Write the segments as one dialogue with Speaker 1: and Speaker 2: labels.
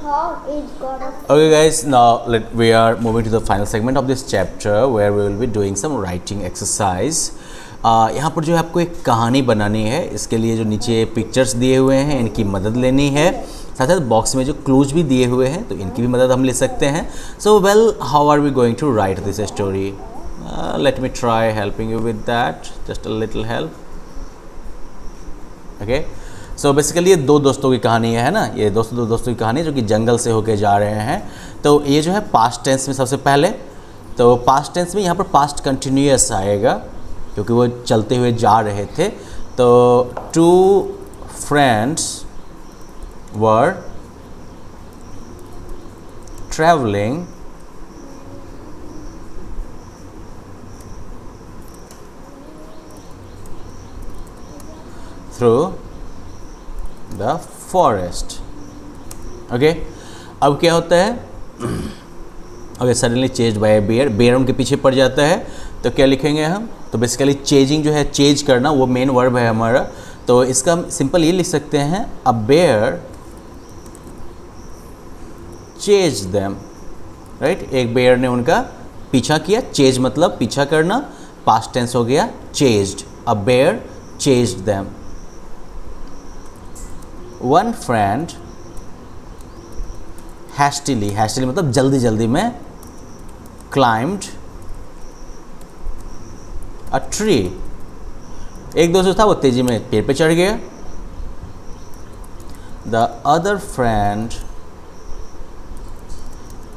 Speaker 1: Okay guys, now we are moving to the final segment of this chapter where we will be doing some writing exercise. यहाँ पर जो है आपको एक कहानी बनानी है. इसके लिए जो नीचे पिक्चर्स दिए हुए हैं इनकी मदद लेनी है. साथ साथ बॉक्स में जो क्लूज भी दिए हुए हैं तो इनकी भी मदद हम ले सकते हैं. So well, how are we going to write this story? Let me try helping you with that, just a little help. Okay, so basically ये दो दोस्तों की कहानी है ना. ये दो दोस्तों की कहानी जो कि जंगल से होके जा रहे हैं. तो ये जो है पास्ट टेंस में सबसे पहले, तो पास्ट टेंस में यहाँ पर पास्ट कंटिन्यूअस आएगा क्योंकि वो चलते हुए जा रहे थे. तो two friends were travelling through the forest. Okay, अब क्या होता है? Okay, suddenly chased by bear. Bear उनके पीछे पड़ जाता है. तो क्या लिखेंगे हम? तो बेसिकली चेजिंग जो है, चेज करना, वो मेन वर्ब है हमारा. तो इसका हम सिंपल ये लिख सकते हैं, a bear chase them. Right, एक बेयर ने उनका पीछा किया. चेज मतलब पीछा करना, पास्ट टेंस हो गया chased. A bear chased them. One friend hastily, hastily मतलब जल्दी जल्दी में, क्लाइम्ड अ ट्री. एक दोस्त जो था वो तेजी में पेड़ पे चढ़ गया. The other friend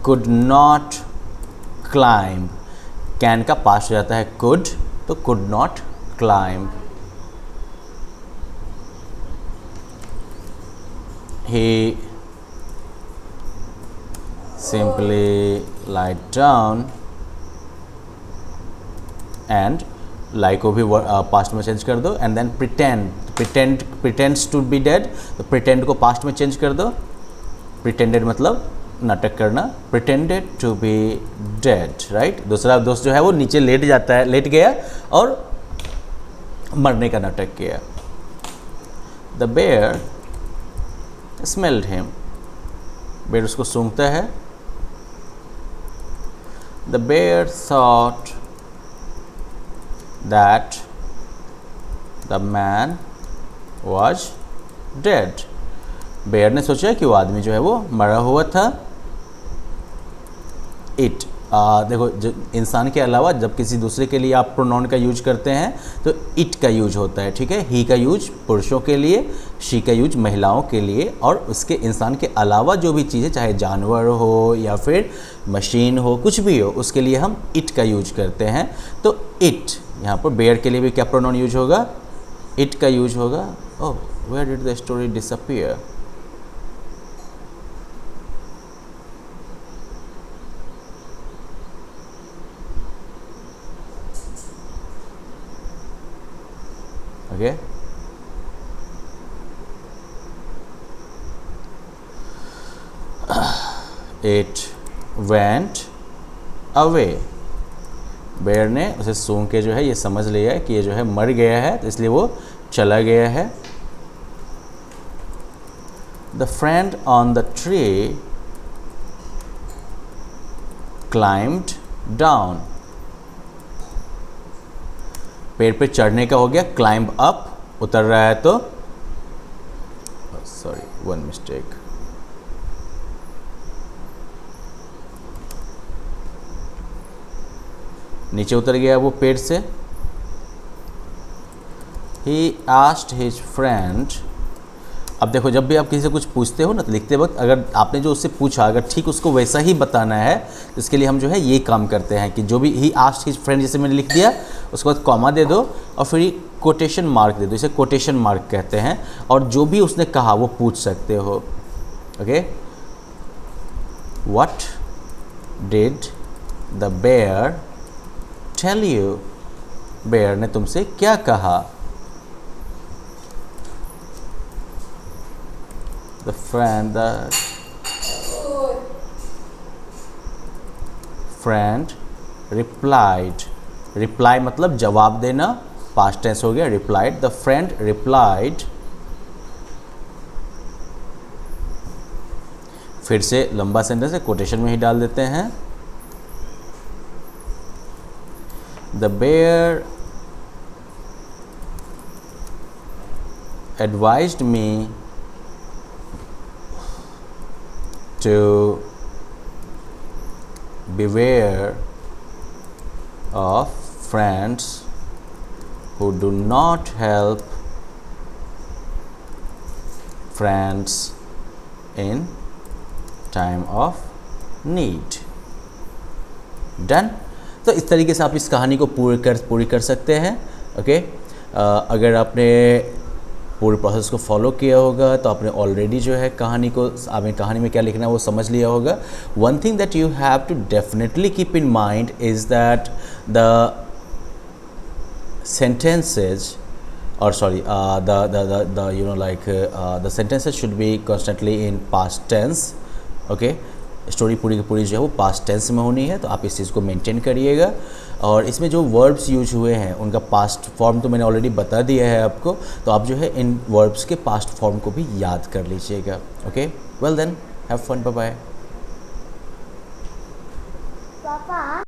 Speaker 1: could not climb. Can का पास्ट हो जाता है कुड, तो could not climb. He simply lied down and lie को भी पास्ट में चेंज कर दो. And then pretends to be dead. तो pretend को पास्ट में चेंज कर दो. pretended मतलब नाटक करना. pretended to be dead. Right, दूसरा दोस्त जो है वो नीचे लेट जाता है, लेट गया और मरने का नाटक किया. The bear smelled him. Bear उसको सूंघता है. The bear thought that the man was dead. Bear ने सोचा कि वो आदमी जो है वो मरा हुआ था. It, देखो, जो इंसान के अलावा जब किसी दूसरे के लिए आप प्रोनाउन का यूज करते हैं तो इट का यूज होता है. ठीक है, ही का यूज पुरुषों के लिए, शी का यूज महिलाओं के लिए, और उसके इंसान के अलावा जो भी चीज़ें, चाहे जानवर हो या फिर मशीन हो, कुछ भी हो, उसके लिए हम इट का यूज करते हैं. तो इट, यहाँ पर बेयर के लिए भी क्या प्रोनाउन यूज होगा? इट का यूज होगा. Oh, where did the story disappear? Okay, it went away. Bear ने उसे सूंघ के जो है ये समझ लिया कि ये जो है मर गया है, तो इसलिए वो चला गया है. The friend on the tree climbed down. पेड़ पे चढ़ने का हो गया, क्लाइंब अप, उतर रहा है तो, सॉरी, वन मिस्टेक. नीचे उतर गया वो पेड़ से. He asked his friend. अब देखो, जब भी आप किसी से कुछ पूछते हो ना, तो लिखते वक्त अगर आपने जो उससे पूछा अगर ठीक उसको वैसा ही बताना है, तो इसके लिए हम जो है ये काम करते हैं कि जो भी ही आस्क्ड हिज फ्रेंड, जैसे मैंने लिख दिया, उसके बाद कॉमा दे दो और फिर कोटेशन मार्क दे दो. इसे कोटेशन मार्क कहते हैं. और जो भी उसने कहा वो पूछ सकते हो. Okay, what did the bear tell you? Bear ने तुमसे क्या कहा? The friend replied. reply मतलब जवाब देना, पास्ट टेंस हो गया. replied. The friend replied फिर से लंबा सेंटेंस है, कोटेशन में ही डाल देते हैं। The bear advised me to beware of friends who do not help friends in time of need. Done? तो इस तरीके से आप इस कहानी को पूरी कर सकते हैं। ओके, अगर आपने पूरे प्रोसेस को फॉलो किया होगा तो आपने ऑलरेडी जो है आपने कहानी में क्या लिखना है वो समझ लिया होगा। One thing that you have to definitely keep in mind is that the sentences or sorry the you know like the sentences should be constantly in past tense. okay, story पूरी की पूरी जो है वो पास्ट टेंस में होनी है, तो आप इस चीज़ को मेंटेन करिएगा। और इसमें जो वर्ब्स यूज हुए हैं उनका पास्ट फॉर्म तो मैंने ऑलरेडी बता दिया है आपको, तो आप जो है इन वर्ब्स के पास्ट फॉर्म को भी याद कर लीजिएगा। Okay, well then, have fun, bye bye.